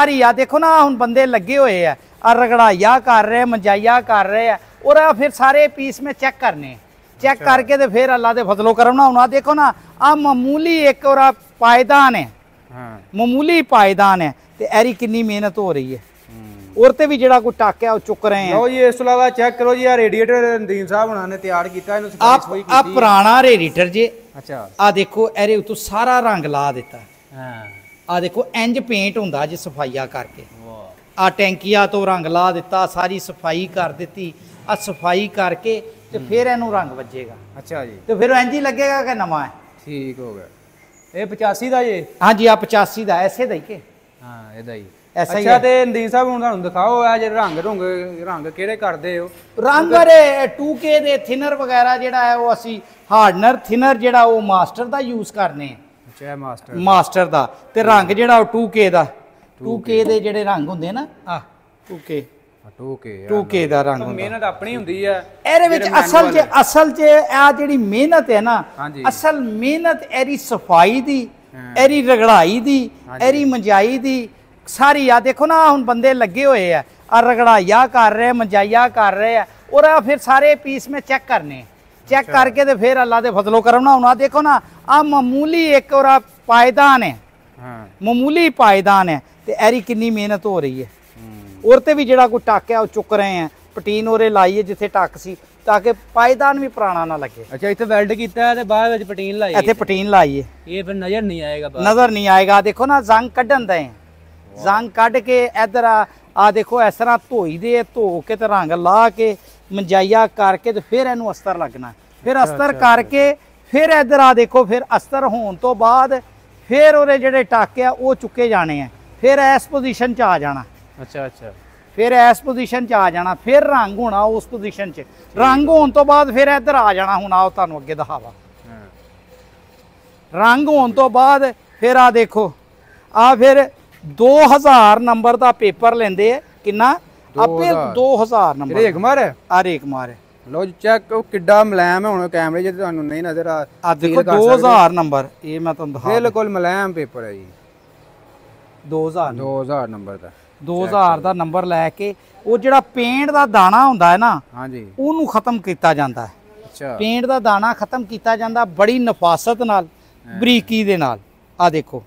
ਸਾਰੀ ਆ ਦੇਖੋ ਨਾ ਹੁਣ ਬੰਦੇ ਲੱਗੇ ਹੋਏ ਆ ਰਗੜਾਈਆ ਕਰ ਰਹੇ ਮੰਜਾਈਆ ਕਰ ਰਹੇ ਆ और फिर सारे पीस में चेक करने चेक करके तो फिर अल्लाह के फजलो करम ना होना देखो ना आ मामूली एक और पायदान है मामूली पायदान है ते एरी कितनी मेहनत हो रही है और ते भी जेड़ा कोई टाका वो चुक रहे हैं। लो जी इस तो इलावा चेक करो जी रेडिएटर नदीम साहब हुणां ने तैयार कीता इहनूं आप पुराना रेडिएटर जे अच्छा आ देखो एरे उतो सारा रंग ला दिता आ देखो इंज पेंट हुंदा जे सफाइया करके आ टैंकिया तो रंग ला दिता सारी सफाई कर दी आ सफाई करके तो फिर इनू रंग वजेगा। अच्छा जी तो फिर इंज ही लगेगा कि नवा है। ठीक हो गया ये 85 का ये हाँ जी आ 85 का ऐसे दई के हाँ ਇਹਦਾ ਹੀ ऐसा अच्छा ते नदीम साहब हुण ਤੁਹਾਨੂੰ ਦਿਖਾਓ ਆ ਜਿਹੜੇ ਰੰਗ ਕਿਹੜੇ ਕਰਦੇ ਹੋ ਰੰਗ ਰੇ 2K ਦੇ ਥਿਨਰ ਵਗੈਰਾ ਜਿਹੜਾ ਹੈ ਉਹ ਅਸੀਂ ਹਾਰਡਨਰ ਥਿਨਰ ਜਿਹੜਾ ਉਹ ਮਾਸਟਰ ਦਾ ਯੂਜ਼ ਕਰਨੇ ਆ। ਅੱਛਾ ਮਾਸਟਰ ਦਾ ਤੇ ਰੰਗ ਜਿਹੜਾ ਉਹ 2K ਦਾ 2K ਦੇ ਜਿਹੜੇ ਰੰਗ ਹੁੰਦੇ ਨਾ ਆ 2K ਦਾ ਰੰਗ ਹੁੰਦਾ ਮਿਹਨਤ ਆਪਣੀ ਹੁੰਦੀ ਹੈ ਇਹਦੇ ਵਿੱਚ ਅਸਲ 'ਚ ਆ ਜਿਹੜੀ ਮਿਹਨਤ ਹੈ ਨਾ ਅਸਲ ਮਿਹਨਤ ਇਹਦੀ ਸਫਾਈ ਦੀ ਇਹਦੀ ਰਗੜਾਈ ਦੀ ਇਹਦੀ ਮੰਜਾਈ ਦੀ ਸਾਰੀ ਆ ਦੇਖੋ ਨਾ ਹੁਣ ਬੰਦੇ ਲੱਗੇ ਹੋਏ ਆ ਰਗੜਾਈਆ ਕਰ ਰਹੇ ਮੰਜਾਈਆ ਕਰ ਰਹੇ ਆ और फिर सारे पीस में चेक करने चेक करके तो फिर अल्लाह के फजलो करम ना होना देखो ना आ मामूली एक और पायदान है मामूली पायदान है तो एरी कितनी मेहनत हो रही है और ते भी जेड़ा कोई टाका वो चुक रहे हैं पटीन ओरे लाई है जिथे टक सी ताकि पायदान भी पुराना ना लगे। अच्छा इतने वेल्ड किया है बाद में पटीन लाई इतने पटीन लाई है ये फिर नजर नहीं आएगा नजर नहीं आएगा देखो ना जंग कढ़न दे जंग कढ़ के इधर आ देखो इस तरह धोई दे धो के तो रंग ला के मंजाइया करके तो फिर इनू अस्तर लगना फिर अस्तर करके फिर इधर आ देखो फिर अस्तर होने तो बाद फिर ओरे जेडे टाके वो चुके जाने हैं फिर इस पोजीशन च आ जाना। अच्छा फिर इस पोजीशन च आ जाना फिर रंग होना उस पोजीशन च रंग होने तो बाद फिर इधर आ जाना हूँ आओ तुहानू अगे दिखावा रंग होने तो बाद फिर आ देखो आ फिर 2000 नंबर का पेपर लेंदे किन्ना आपे 2000 नंबर रेगमार है आ रेगमार है लो चेक किड्डा मुलायम है हुण कैमरे च तुहानू नहीं नजर आ देखो 2000 नंबर ये मैं तुहानू दिखा बिल्कुल मुलायम पेपर है जी 2000 नंबर का 2000 ਦਾ ਨੰਬਰ ਲੈ ਕੇ ਉਹ ਜਿਹੜਾ ਪੇਂਟ ਦਾ ਦਾਣਾ ਹੁੰਦਾ ਹੈ ਨਾ ਹਾਂਜੀ ਉਹਨੂੰ ਖਤਮ ਕੀਤਾ ਜਾਂਦਾ ਹੈ। ਅੱਛਾ ਪੇਂਟ ਦਾ ਦਾਣਾ ਖਤਮ ਕੀਤਾ ਜਾਂਦਾ ਬੜੀ ਨਫਾਸਤ ਨਾਲ ਬਰੀਕੀ ਦੇ ਨਾਲ ਆ ਦੇਖੋ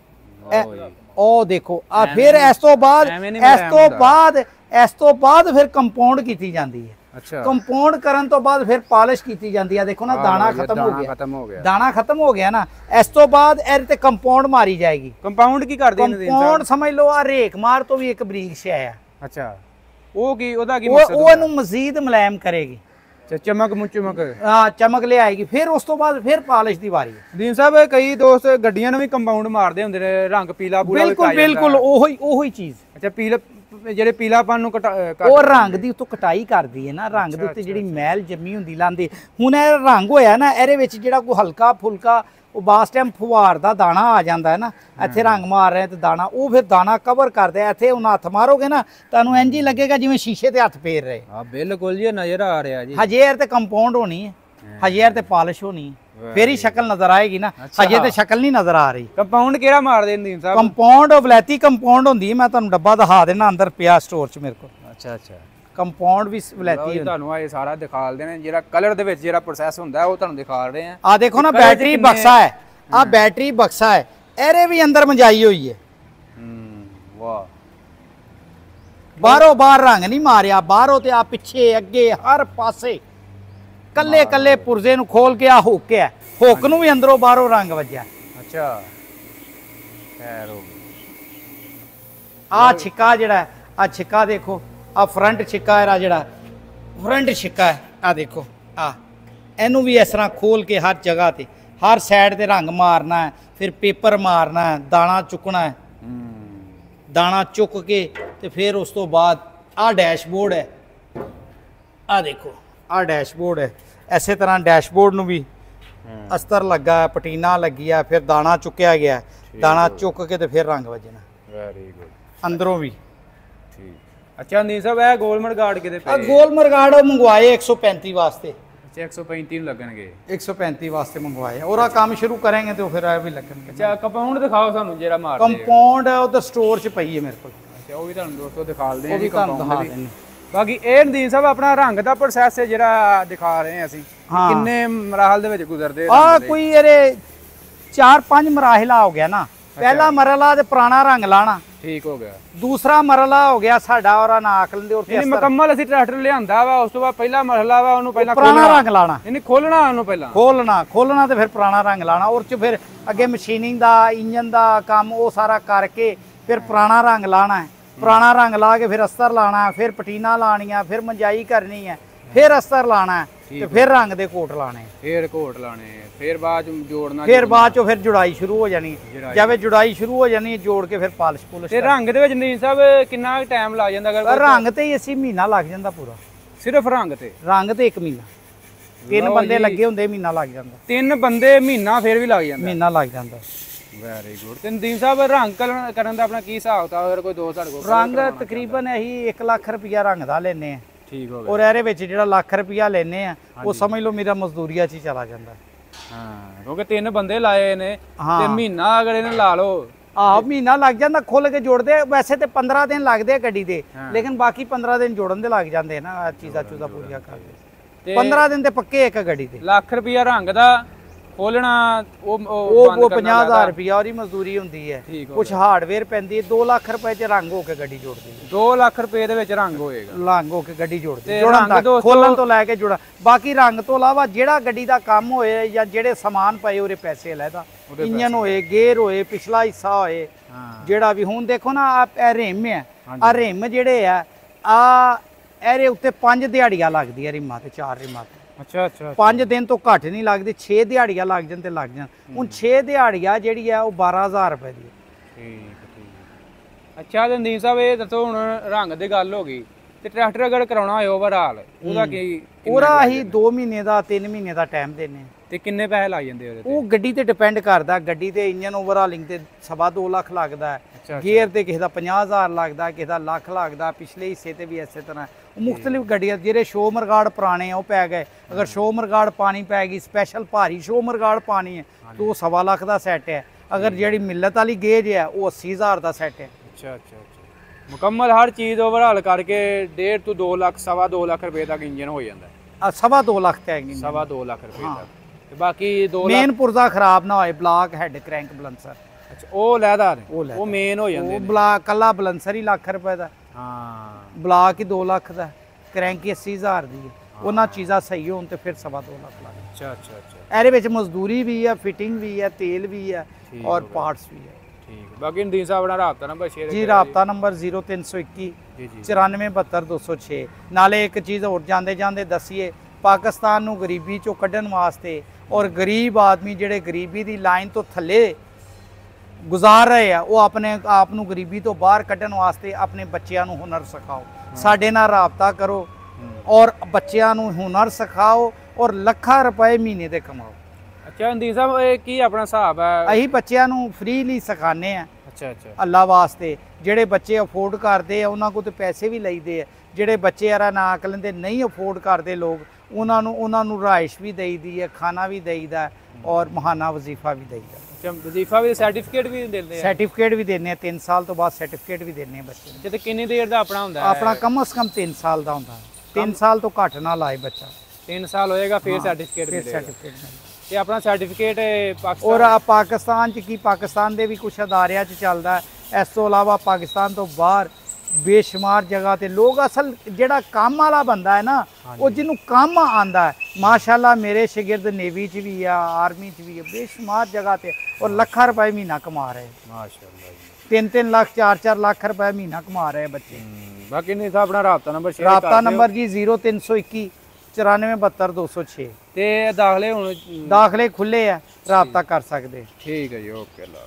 ਉਹ ਦੇਖੋ ਆ ਫਿਰ ਇਸ ਤੋਂ ਬਾਅਦ ਫਿਰ ਕੰਪਾਊਂਡ ਕੀਤੀ ਜਾਂਦੀ ਹੈ। अच्छा कंपाउंड करन तो बाद फिर पॉलिश की जाती है देखो ना दाना खत्म हो गया दाना खत्म हो गया ना इस तो बाद एर ते कंपाउंड मारी जाएगी। कंपाउंड की कर देंगे कंपाउंड समझ लो आ रेक मार तो भी एक बरीक शे है। अच्छा वो की ओदा की मकसद वो नु मजीद मुलायम करेगी चमक हां चमक ले आएगी फिर उस तो बाद फिर पॉलिश दी बारी है। दीन साहब कई दोस्त गड्डियां नु भी कंपाउंड मारदे हुंदे ने रंग पीला पूरा बिल्कुल ओही चीज। अच्छा पीला ਜਿਹੜੇ ਪੀਲਾਪਨ ਨੂੰ ਉਹ ਰੰਗ ਦੀ ਉਤੋਂ ਕਟਾਈ ਕਰਦੀ ਹੈ ਨਾ ਰੰਗ ਦੇ ਉੱਤੇ ਜਿਹੜੀ ਮੈਲ ਜੰਮੀ ਹੁੰਦੀ ਲਾਂਦੇ ਹੁਣ ਇਹ ਰੰਗ ਹੋਇਆ ਨਾ ਇਹਦੇ ਵਿੱਚ ਜਿਹੜਾ ਕੋਈ ਹਲਕਾ ਫੁਲਕਾ ਉਹ ਬਾਸ ਟਾਈਮ ਫੁਹਾਰ ਦਾ ਦਾਣਾ ਆ ਜਾਂਦਾ ਹੈ ਨਾ ਇੱਥੇ ਰੰਗ ਮਾਰ ਰਹੇ ਤੇ ਦਾਣਾ ਉਹ ਫਿਰ ਦਾਣਾ ਕਵਰ ਕਰਦੇ ਇੱਥੇ ਹੁਣ ਹੱਥ ਮਾਰੋਗੇ ਨਾ ਤੁਹਾਨੂੰ ਇੰਜ ਹੀ ਲੱਗੇਗਾ ਜਿਵੇਂ ਸ਼ੀਸ਼ੇ ਤੇ ਹੱਥ ਫੇਰ ਰਹੇ। ਹਾਂ ਬਿਲਕੁਲ ਜੀ ਨਜ਼ਰ ਆ ਰਿਹਾ ਜੀ ਹਜੇਰ ਤੇ ਕੰਪਾਊਂਡ ਹੋਣੀ ਹੈ ਹਜੇਰ ਤੇ ਪਾਲਿਸ਼ ਹੋਣੀ ਹੈ फिर ही शक्ल नजर आएगी ना हजे तो शक्ल नहीं नजर आ रही। कंपाउंड केड़ा मार दे नदीम साहब कंपाउंड वलैती कंपाउंड होंदी है मैं तुहानू डब्बा दिखा देना अंदर पिया स्टोर च मेरे को। अच्छा कंपाउंड भी वलैती है तुहानू ये सारा दिखा देने जेड़ा कलर दे विच जेड़ा प्रोसेस हुंदा है वो तुहानू दिखा रहे हैं। आ देखो ना बैटरी बक्सा है आ बैटरी बक्सा है एरे भी अंदर मंजाई हुई है वाह बाहरों बाहर रंग नहीं मारिया बाहरों ते आ पिछे अगे हर पासे कल्ले कल्ले पुरजे नु खोल के आ हुक है हुक नु भी अंदरों बाहरों रंग वजया। अच्छा खैर हो आ छिक्का जेड़ा आ छिक्का देखो आ फ्रंट छिक्का है जेड़ा फ्रंट छिक्का है आ देखो आ एनू भी इस तरह खोल के हर जगह ते हर साइड ते रंग मारना है फिर पेपर मारना है दाना चुकना है दाना चुक के ते फिर उस तो बाद आ डैशबोर्ड है आ देखो आ डैशबोर्ड है इस तरह डैशबोर्ड नू भी अस्तर लगा है पटीना लगी है फिर दाना चुकया गया दाना चुक के तो फिर रंग वजना वेरी गुड अंदरों भी ठीक। अच्छा नदीम साहब है गोलमर गार्ड किते पे गोलमर गार्ड मंगवाए 135 वास्ते 135 लगणगे 135 वास्ते मंगवाए और काम शुरू करेंगे तो फिर भी लगणगे। अच्छा कंपाउंड दिखाओ सानू जेड़ा मार कंपाउंड उधर स्टोर च पई है मेरे को ਅੱਛਾ ਉਹ ਵੀ ਤੁਹਾਨੂੰ ਦੋਸਤੋ ਦਿਖਾ ਦਿੰਦੇ ਆ ਉਹ ਵੀ ਜੀ ਤੁਹਾਨੂੰ ਦਿਖਾ compound ਦਿੰਦੇ। ਬਾਕੀ ਇਹ ਨਦੀਮ ਸਾਹਿਬ ਆਪਣਾ ਰੰਗ ਦਾ ਪ੍ਰੋਸੈਸ ਹੈ ਜਿਹੜਾ ਦਿਖਾ ਰਹੇ ਹਾਂ ਅਸੀਂ ਹਾਂ। ਕਿੰਨੇ ਮਰਾਹਲ ਦੇ ਵਿੱਚ ਗੁਜ਼ਰਦੇ ਆ ਕੋਈ ਇਹਦੇ 4-5 ਮਰਾਹਿਲਾ ਹੋ ਗਿਆ ਨਾ। ਪਹਿਲਾ ਮਰਹਲਾ ਤੇ ਪੁਰਾਣਾ ਰੰਗ ਲਾਣਾ, ਠੀਕ ਹੋ ਗਿਆ। ਦੂਸਰਾ ਮਰਹਲਾ ਹੋ ਗਿਆ ਸਾਡਾ ਔਰ ਨਾ ਆਕਲਨ ਦੇ ਉੱਤੇ ਇਹਨੇ ਮੁਕੰਮਲ ਅਸੀਂ ਟਰੈਕਟਰ ਲਿਆਂਦਾ ਵਾ, ਉਸ ਤੋਂ ਬਾਅਦ ਪਹਿਲਾ ਮਰਹਲਾ ਵਾ ਉਹਨੂੰ ਪਹਿਲਾਂ ਪੁਰਾਣਾ ਰੰਗ ਲਾਣਾ, ਇਹਨੇ ਖੋਲਣਾ ਉਹਨੂੰ ਪਹਿਲਾਂ ਖੋਲਣਾ ਤੇ ਫਿਰ ਪੁਰਾਣਾ ਰੰਗ ਲਾਣਾ। ਔਰ ਚ ਫਿਰ ਅੱਗੇ ਮਸ਼ੀਨਿੰਗ ਦਾ ਇੰਜਨ ਦਾ ਕੰਮ ਉਹ ਸਾਰਾ ਕਰਕੇ ਫਿਰ ਪੁਰਾਣਾ ਰੰਗ ਲਾਣਾ ਹੈ। ਪੁਰਾਣਾ ਰੰਗ ਲਾ ਕੇ ਫਿਰ ਅਸਤਰ ਲਾਣਾ, ਫਿਰ ਪਟੀਨਾ ਲਾਣੀਆਂ, ਫਿਰ ਮੰਜਾਈ ਕਰਨੀ ਹੈ, ਫਿਰ ਅਸਤਰ ਲਾਣਾ ਤੇ ਫਿਰ ਰੰਗ ਦੇ ਕੋਟ ਲਾਣੇ, ਫਿਰ ਕੋਟ ਲਾਣੇ, ਫਿਰ ਬਾਅਦ ਚ ਜੋੜਨਾ, ਫਿਰ ਬਾਅਦ ਚੋਂ ਫਿਰ ਜੁੜਾਈ ਸ਼ੁਰੂ ਹੋ ਜਾਣੀ। ਜਿਵੇਂ ਜੁੜਾਈ ਸ਼ੁਰੂ ਹੋ ਜਾਣੀ ਜੋੜ ਕੇ ਫਿਰ ਪਾਲਿਸ਼ ਪੁਲਿਸ਼। ਤੇ ਰੰਗ ਦੇ ਵਿੱਚ ਨਦੀਮ ਸਾਹਿਬ ਕਿੰਨਾ ਟਾਈਮ ਲੱਗ ਜਾਂਦਾ? ਅਗਰ ਰੰਗ ਤੇ ਹੀ ਅਸੀਂ ਮਹੀਨਾ ਲੱਗ ਜਾਂਦਾ ਪੂਰਾ, ਸਿਰਫ ਰੰਗ ਤੇ 1 ਮਹੀਨਾ। 3 ਬੰਦੇ ਲੱਗੇ ਹੁੰਦੇ, ਮਹੀਨਾ ਲੱਗ ਜਾਂਦਾ। 3 ਬੰਦੇ ਮਹੀਨਾ ਫਿਰ ਵੀ ਲੱਗ ਜਾਂਦਾ, ਮਹੀਨਾ ਲੱਗ ਜਾਂਦਾ। Very good. ਤੇ ਨਦੀਮ ਸਾਹਿਬ ਰੰਗ ਕਰਨ ਦਾ ਆਪਣਾ ਕੀ ਹਿਸਾਬ ਤਾ? ਅਗਰ ਕੋਈ ਦੋਸਤ ਸਾਡੇ ਕੋਲ ਰੰਗ ਤਕਰੀਬਨ ਅਸੀਂ 1 ਲੱਖ ਰੁਪਇਆ ਰੰਗ ਦਾ ਲੈਨੇ ਆ। ਠੀਕ ਹੋ ਗਿਆ। ਔਰ ਇਹਦੇ ਵਿੱਚ ਜਿਹੜਾ ਲੱਖ ਰੁਪਇਆ ਲੈਨੇ ਆ ਉਹ ਸਮਝ ਲਓ ਮੇਰਾ ਮਜ਼ਦੂਰੀਆ 'ਚ ਹੀ ਚਲਾ ਜਾਂਦਾ। ਹਾਂ ਕਿਉਂਕਿ 3 ਬੰਦੇ ਲਾਏ ਨੇ ਤੇ ਮਹੀਨਾ ਅਗਰ ਇਹਨੇ ਲਾ ਲਓ, ਆਹ ਮਹੀਨਾ ਲੱਗ ਜਾਂਦਾ ਖੁੱਲ ਕੇ ਜੋੜਦੇ। ਵੈਸੇ ਤੇ 15 ਦਿਨ ਲੱਗਦੇ ਆ ਗੱਡੀ ਦੇ, ਲੇਕਿਨ ਬਾਕੀ 15 ਦਿਨ ਜੋੜਨ ਦੇ ਲੱਗ ਜਾਂਦੇ ਨਾ, ਚੀਜ਼ਾਂ ਚੂਜ਼ਾਂ ਪੂਰੀਆਂ ਕਰਦੇ। 15 ਦਿਨ ਤੇ ਪੱਕੇ ਇੱਕ ਗੱਡੀ ਦੇ। ਲੱਖ ਰੁਪਇਆ ਰੰਗ ਦਾ ਖੋਲਣਾ ਉਹ 50,000 ਰੁਪਇਆ ਉਹਦੀ ਮਜ਼ਦੂਰੀ ਹੁੰਦੀ ਹੈ। ਕੁਝ ਹਾਰਡਵੇਅਰ ਪੈਂਦੀ ਹੈ। 2 ਲੱਖ ਰੁਪਏ 'ਚ ਰੰਗ ਹੋ ਕੇ ਗੱਡੀ ਜੋੜਦੀ ਹੈ। 2 ਲੱਖ ਰੁਪਏ ਦੇ ਵਿੱਚ ਰੰਗ ਹੋਏਗਾ, ਰੰਗ ਹੋ ਕੇ ਗੱਡੀ ਜੋੜਦੀ, ਜੋੜਨ ਤੱਕ, ਖੋਲਣ ਤੋਂ ਲੈ ਕੇ ਜੋੜਾ। ਬਾਕੀ ਰੰਗ ਤੋਂ ਇਲਾਵਾ ਜਿਹੜਾ ਗੱਡੀ ਦਾ ਕੰਮ ਹੋਏ ਜਾਂ ਜਿਹੜੇ ਸਮਾਨ ਪਏ ਉਹਦੇ ਪੈਸੇ ਲੈਦਾ, ਇੰਜਨ ਹੋਏ, ਗੇਅਰ ਹੋਏ, ਪਿਛਲਾ ਹਿੱਸਾ ਹੋਏ, ਜਿਹੜਾ ਵੀ। ਹੁਣ ਦੇਖੋ ਨਾ ਆ ਰਿਮ ਹੈ, ਆ ਰਿਮ ਜਿਹੜੇ ਆ ਇਹਦੇ ਉੱਤੇ 5 ਦਿਹਾੜੀਆਂ ਲੱਗਦੀਆਂ ਰਿਮਾਂ ਤੇ, 4 ਰਿਮਾਂ ਤੇ। ਅੱਛਾ ਅੱਛਾ 5 ਦਿਨ ਤੋਂ ਘੱਟ ਨਹੀਂ ਲੱਗਦੀ, 6 ਦਿਹਾੜੀਆਂ ਲੱਗ ਜਾਣ ਤੇ ਲੱਗ ਜਾਣ। ਹੁਣ 6 ਦਿਹਾੜੀਆਂ ਜਿਹੜੀ ਆ ਉਹ 12,000 ਰੁਪਏ ਦੀ। ਠੀਕ। ਅੱਛਾ ਨਦੀਮ ਸਾਹਿਬ ਇਹ ਦੱਸੋ, ਹੁਣ ਰੰਗ ਦੀ ਗੱਲ ਹੋ ਗਈ ਤੇ ਟਰੈਕਟਰ ਅਗਰ ਕਰਾਉਣਾ ਹੋਏ ਓਵਰਆਲ ਉਹਦਾ ਕੀ? ਉਹਦਾ ਅਸੀਂ 2 ਮਹੀਨੇ ਦਾ 3 ਮਹੀਨੇ ਦਾ ਟਾਈਮ ਦਿੰਨੇ। ਤੇ ਕਿੰਨੇ ਪੈਸੇ ਲੱਗ ਜਾਂਦੇ ਉਹਦੇ ਤੇ? ਉਹ ਗੱਡੀ ਤੇ ਡਿਪੈਂਡ ਕਰਦਾ। ਗੱਡੀ ਤੇ ਇੰਜਨ ਓਵਰਆਲਿੰਗ ਤੇ 2.5 ਲੱਖ ਲੱਗਦਾ ਹੈ, ਗੇਅਰ ਤੇ ਕਿਸੇ ਦਾ 50,000 ਲੱਗਦਾ, ਕਿਸੇ ਦਾ ਲੱਖ ਲੱਗਦਾ, ਪਿਛਲੇ ਹਿੱਸੇ ਤੇ ਵੀ ਇਸੇ ਤਰ੍ਹਾਂ। ਮੁxtਲਿਫ ਗੱਡੀਆਂ ਜਿਹੜੇ ਸ਼ੋ ਮਰਗਾੜ ਪੁਰਾਣੇ ਆ ਉਹ ਪੈ ਗਏ। ਅਗਰ ਸ਼ੋ ਮਰਗਾੜ ਪਾਣੀ ਪੈ ਗਈ, ਸਪੈਸ਼ਲ ਭਾਰੀ ਸ਼ੋ ਮਰਗਾੜ ਪਾਣੀ ਹੈ ਤਾਂ ਉਹ 2.25 ਲੱਖ ਦਾ ਸੈੱਟ ਹੈ। ਅਗਰ ਜਿਹੜੀ ਮਿਲਤ ਵਾਲੀ ਗੇਜ ਹੈ ਉਹ 80,000 ਦਾ ਸੈੱਟ ਹੈ। ਅੱਛਾ ਅੱਛਾ ਅੱਛਾ। ਮੁਕੰਮਲ ਹਰ ਚੀਜ਼ ਓਵਰਆਲ ਕਰਕੇ 1.5 ਤੋਂ 2 ਲੱਖ, 2.25 ਲੱਖ ਰੁਪਏ ਤੱਕ ਇੰਜਨ ਹੋ ਜਾਂਦਾ। 2.25 ਲੱਖ ਤੇ ਹੈਗੀ, 2.25 ਲੱਖ ਰੁਪਏ ਤੱਕ। ਤੇ ਬਾਕੀ 2 ਲੱਖ ਮੇਨ ਪੁਰਜ਼ਾ ਖਰਾਬ ਨਾ ਹੋਏ, ਬਲਾਕ ਹੈਡ ਕ੍ਰੈਂਕ ਬਲੰਸਰ। ਅੱਛਾ ਉਹ ਲੈਦਾਰ, ਉਹ ਮੇਨ ਹੋ ਜਾਂਦੇ ਉਹ ਬਲਾਕ ਕੱਲਾ ਬਲੰਸਰ ਹੀ ਲੱਖ ਰੁਪਏ ਦਾ। ਹਾਂ ਬਲਾਕ ਹੀ 2 ਲੱਖ ਦਾ, ਕ੍ਰੈਂਕ 80,000 ਦੀ ਹੈ। ਉਹਨਾਂ ਚੀਜ਼ਾਂ ਸਹੀ ਹੋਣ ਤੇ ਫਿਰ 2.25 ਲੱਖ ਲੱਗ। ਅੱਛਾ ਅੱਛਾ ਅੱਛਾ। ਇਹਦੇ ਵਿੱਚ ਮਜ਼ਦੂਰੀ ਵੀ ਹੈ, ਫਿਟਿੰਗ ਵੀ ਹੈ, ਤੇਲ ਵੀ ਹੈ ਔਰ ਪਾਰਟਸ ਵੀ ਹੈ। ਠੀਕ। ਬਾਕੀ ਨਦੀਮ ਸਾਹਿਬ ਦਾ ਰਾਬਤਾ ਨੰਬਰ ਸ਼ੇਅਰ ਜੀ, ਰਾਬਤਾ ਨੰਬਰ 0321 9472 ਨਾਲੇ ਇੱਕ ਚੀਜ਼ ਹੋਰ ਜਾਂਦੇ ਜਾਂਦੇ ਦੱਸੀਏ, ਪਾਕਿਸਤਾਨ ਨੂੰ ਗਰੀਬੀ ਚੋਂ ਕੱਢਣ ਵਾਸਤੇ ਔਰ ਗਰੀਬ ਆਦਮੀ ਜਿਹੜੇ ਗਰੀਬੀ ਦੀ ਲਾਈਨ ਤੋਂ ਥੱਲੇ ਗੁਜ਼ਾਰ ਰਹੇ ਆ, ਉਹ ਆਪਣੇ ਆਪ ਨੂੰ ਗਰੀਬੀ ਤੋਂ ਬਾਹਰ ਕੱਢਣ ਵਾਸਤੇ ਆਪਣੇ ਬੱਚਿਆਂ ਨੂੰ ਹੁਨਰ ਸਿਖਾਓ। ਸਾਡੇ ਨਾਲ ਰਾਬਤਾ ਕਰੋ ਔਰ ਬੱਚਿਆਂ ਨੂੰ ਹੁਨਰ ਸਿਖਾਓ ਔਰ ਲੱਖਾਂ ਰੁਪਏ ਮਹੀਨੇ ਦੇ ਕਮਾਓ। ਅੱਛਾ ਨਦੀਮ ਸਾਹਿਬ ਇਹ ਕੀ ਆਪਣਾ ਹਿਸਾਬ ਹੈ? ਅਸੀਂ ਬੱਚਿਆਂ ਨੂੰ ਫ੍ਰੀਲੀ ਸਿਖਾਉਂਦੇ ਆ। ਅੱਛਾ ਅੱਛਾ। ਅੱਲਾ ਵਾਸਤੇ ਜਿਹੜੇ ਬੱਚੇ ਅਫੋਰਡ ਕਰਦੇ ਆ ਉਹਨਾਂ ਕੋਲ ਤੇ ਪੈਸੇ ਵੀ ਲਈਦੇ ਆ। ਜਿਹੜੇ ਬੱਚੇ ਯਾਰਾ ਨਾ ਅਕਲਨ ਦੇ ਨਹੀਂ ਅਫੋਰਡ ਕਰਦੇ ਲੋਕ, ਉਹਨਾਂ ਨੂੰ ਰਾਇਸ਼ ਵੀ ਦੇਈਦੀ ਹੈ, ਖਾਣਾ ਵੀ ਦੇਈਦਾ ਔਰ ਮਹਾਨਾ ਵਜ਼ੀਫਾ ਵੀ ਦੇਈਦਾ। ਅੱਛਾ ਵਜ਼ੀਫਾ ਵੀ, ਸਰਟੀਫਿਕੇਟ ਵੀ ਦਿੰਦੇ ਆ? ਸਰਟੀਫਿਕੇਟ ਵੀ ਦਿੰਦੇ ਆ, 3 ਸਾਲ ਤੋਂ ਬਾਅਦ ਸਰਟੀਫਿਕੇਟ ਵੀ ਦਿੰਦੇ ਆ ਬੱਚੇ ਨੂੰ। ਤੇ ਕਿੰਨੀ ਦੇਰ ਦਾ ਆਪਣਾ ਹੁੰਦਾ ਹੈ? ਆਪਣਾ ਕਮ ਸੇ ਕਮ 3 ਸਾਲ ਦਾ ਹੁੰਦਾ। 3 ਸਾਲ ਤੋਂ ਘੱਟ ਨਾ ਲਾਏ ਬੱਚਾ। 3 ਸਾਲ ਹੋਏਗਾ ਫਿਰ ਸਰਟੀਫਿਕੇਟ ਮਿਲੇਗਾ। ਤੇ ਆਪਣਾ ਸਰਟੀਫਿਕੇਟ ਪਾਕਿਸਤਾਨ ਔਰ ਪਾਕਿਸਤਾਨ ਚ ਕੀ, ਪਾਕਿਸਤਾਨ ਦੇ ਵੀ ਕੁਝ ਅਦਾਰਿਆਂ ਚ ਚੱਲਦਾ। ਇਸ ਤੋਂ ਇਲਾਵਾ ਪਾਕਿਸਤਾਨ ਤੋਂ ਬਾਹਰ ਬੇਸ਼ੁਮਾਰ ਜਗ੍ਹਾ ਤੇ ਲੋਕ, ਅਸਲ ਜਿਹੜਾ ਕੰਮ ਵਾਲਾ ਬੰਦਾ ਹੈ ਨਾ, ਉਹ ਜਿਹਨੂੰ ਕੰਮ ਆਂਦਾ ਹੈ, ਮਾਸ਼ਾਅੱਲਾ ਮੇਰੇ ਸ਼ਾਗਿਰਦ ਨੇਵੀ ਚ ਵੀ ਆ, ਆਰਮੀ ਚ ਵੀ ਆ, ਬੇਸ਼ੁਮਾਰ ਜਗ੍ਹਾ ਤੇ ਔਰ ਲੱਖਾਂ ਰੁਪਏ ਮਹੀਨਾ ਕਮਾ ਰਹੇ। ਮਾਸ਼ਾਅੱਲਾ ਜੀ। 3-3 ਲੱਖ 4-4 ਲੱਖ ਰੁਪਏ ਮਹੀਨਾ ਕਮਾ ਰਹੇ ਬੱਚੇ। ਬਾਕੀ ਨਹੀਂ ਤਾਂ ਆਪਣਾ ਰਾਬਤਾ ਨੰਬਰ ਸ਼ੇਅਰ ਕਰ ਦਿਓ। ਰਾਬਤਾ ਨੰਬਰ ਜੀ 0321 9472 ਤੇ ਦਾਖਲੇ ਹੁਣ ਦਾਖਲੇ ਖੁੱਲੇ ਆ, ਰਾਬਤਾ ਕਰ ਸਕਦੇ। ਠੀਕ ਹੈ ਜੀ, ਓਕੇ ਅੱਲਾ।